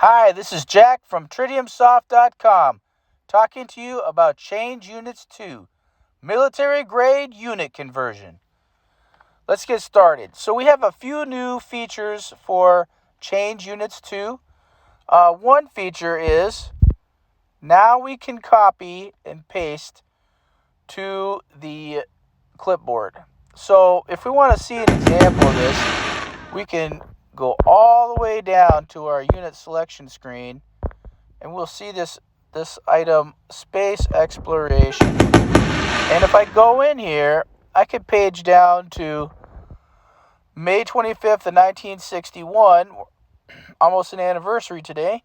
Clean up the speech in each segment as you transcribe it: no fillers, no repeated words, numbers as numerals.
Hi, this is Jack from TritiumSoft.com talking to you about ChangeUnits2, military grade unit conversion. Let's get started. So we have a few new features for ChangeUnits2. One feature is now we can copy and paste to the clipboard. So if we want to see an example of this, we can go all the way down to our unit selection screen, and we'll see this item, space exploration. And if I go in here, I can page down to May 25th of 1961, almost an anniversary today.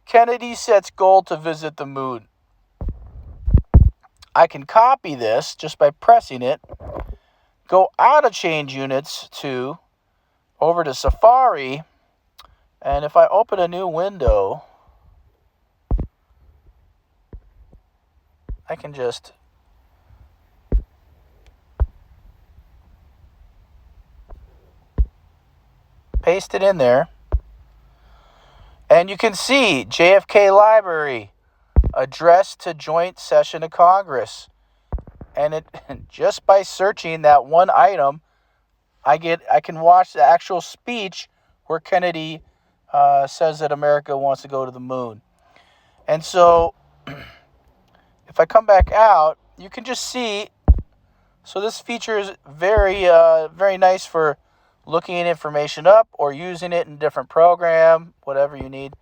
Kennedy sets goal to visit the moon. I can copy this just by pressing it, go out of ChangeUnits2 over to Safari, and if I open a new window, I can just paste it in there. And you can see JFK Library, address to joint session of Congress. And it just by searching that one item, I can watch the actual speech where Kennedy says that America wants to go to the moon. And so if I come back out, you can just see. So this feature is very nice for looking information up or using it in a different program, whatever you need.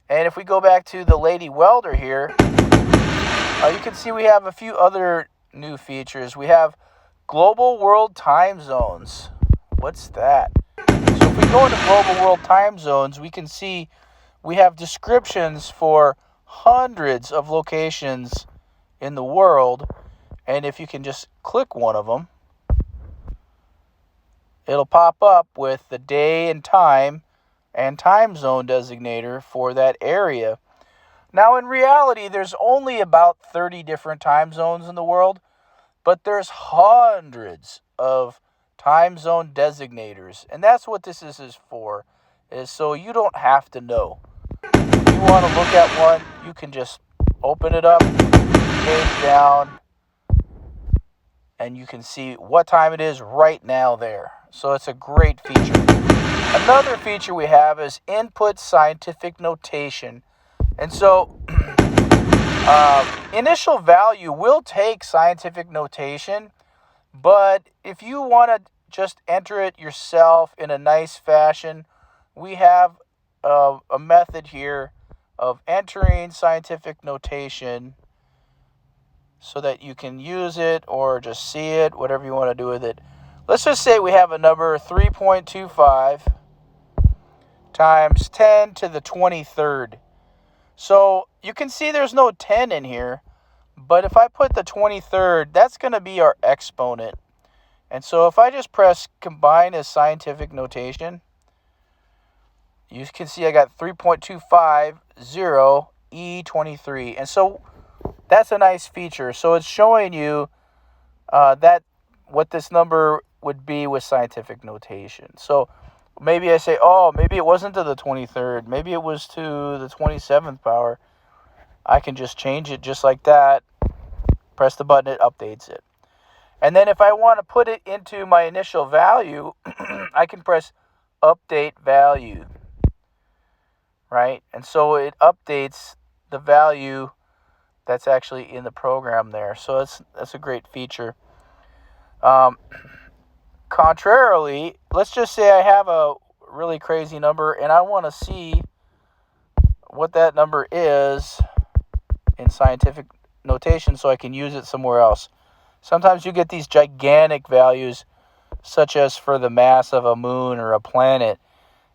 And if we go back to the Lady Welder here, you can see we have a few other new features. We have Global World Time Zones. What's that? So if we go into Global World Time Zones, we can see we have descriptions for hundreds of locations in the world. And if you can just click one of them, it'll pop up with the day and time zone designator for that area. Now, in reality, there's only about 30 different time zones in the world, but there's hundreds of time zone designators. And that's what this is for, is so you don't have to know. If you want to look at one, you can just open it up, page down, and you can see what time it is right now there. So it's a great feature. Another feature we have is input scientific notation. And so initial value will take scientific notation, but if you want to just enter it yourself in a nice fashion, we have a method here of entering scientific notation so that you can use it or just see it, whatever you want to do with it. Let's just say we have a number 3.25 times 10 to the 23rd. So you can see there's no 10 in here, but if I put the 23rd, that's going to be our exponent. And so if I just press combine as scientific notation, you can see I got 3.250 E23. And so that's a nice feature. So it's showing you that what this number would be with scientific notation. So maybe I say, maybe it wasn't to the 23rd. Maybe it was to the 27th power. I can just change it just like that. Press the button, it updates it. And then if I want to put it into my initial value, I can press update value. Right? And so it updates the value that's actually in the program there. So that's a great feature. Contrarily, let's just say I have a really crazy number and I want to see what that number is in scientific notation so I can use it somewhere else. Sometimes you get these gigantic values, such as for the mass of a moon or a planet,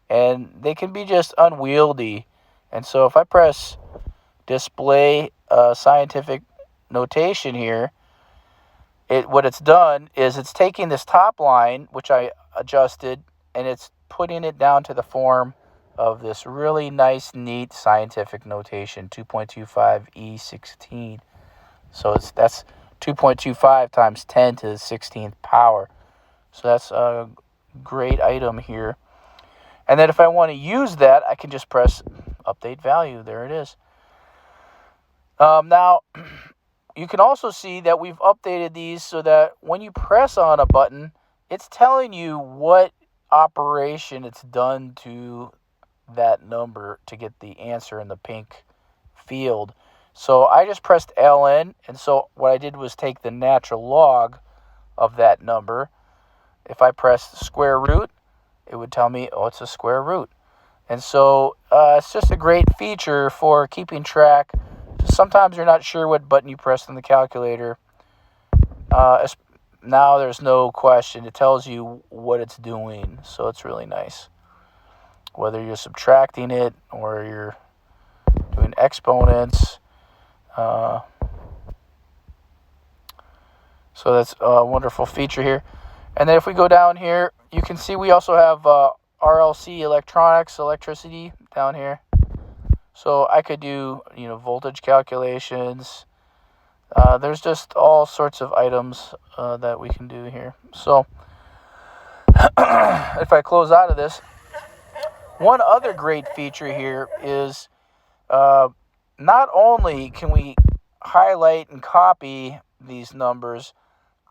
and they can be just unwieldy. And so if I press display scientific notation here, what it's done is it's taking this top line, which I adjusted, and it's putting it down to the form of this really nice, neat scientific notation, 2.25 E16. So that's 2.25 times 10 to the 16th power. So that's a great item here. And then if I want to use that, I can just press update value. There it is. Now, you can also see that we've updated these so that when you press on a button, it's telling you what operation it's done to that number to get the answer in the pink field. So I just pressed LN, and so what I did was take the natural log of that number. If I pressed square root, it would tell me, oh, it's a square root. And so it's just a great feature for keeping track. Sometimes you're not sure what button you pressed on the calculator. Now there's no question. It tells you what it's doing, so it's really nice. Whether you're subtracting it or you're doing exponents. So that's a wonderful feature here. And then if we go down here, you can see we also have RLC, electricity down here. So I could do, voltage calculations. There's just all sorts of items that we can do here. So if I close out of this, one other great feature here is not only can we highlight and copy these numbers,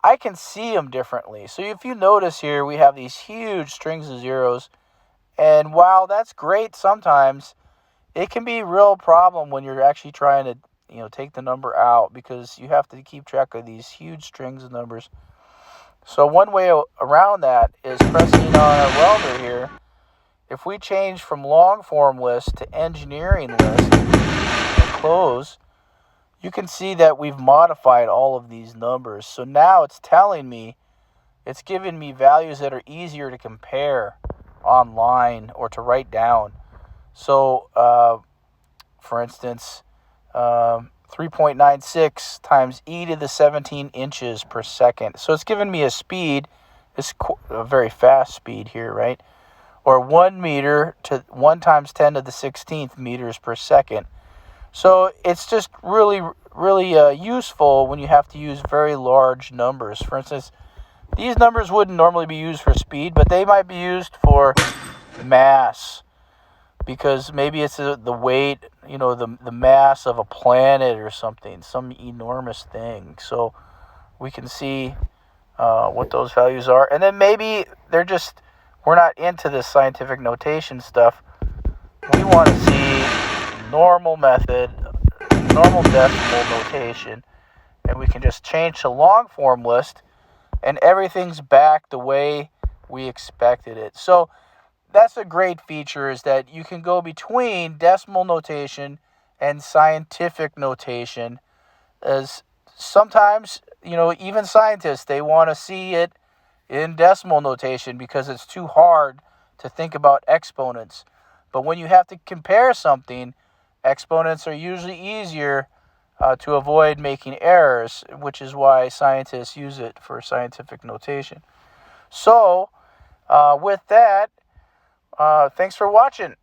I can see them differently. So if you notice here, we have these huge strings of zeros. And while that's great sometimes, it can be a real problem when you're actually trying to take the number out, because you have to keep track of these huge strings of numbers. So one way around that is pressing on our welder here. If we change from long form list to engineering list and close, you can see that we've modified all of these numbers. So now it's telling me, it's giving me values that are easier to compare online or to write down. So, for instance, 3.96 times e to the 17 inches per second. So it's giving me a speed. It's a very fast speed here, right? Or 1 meter to 1 times 10 to the 16th meters per second. So it's just really, really useful when you have to use very large numbers. For instance, these numbers wouldn't normally be used for speed, but they might be used for mass, because maybe it's the weight, the mass of a planet or something, some enormous thing. So we can see what those values are. And then maybe we're not into this scientific notation stuff. We want to see normal method, normal decimal notation, and we can just change to long form list, and everything's back the way we expected it. So that's a great feature, is that you can go between decimal notation and scientific notation. As sometimes, even scientists, they want to see it in decimal notation because it's too hard to think about exponents. But when you have to compare something, exponents are usually easier to avoid making errors, which is why scientists use it for scientific notation. So, with that, thanks for watching.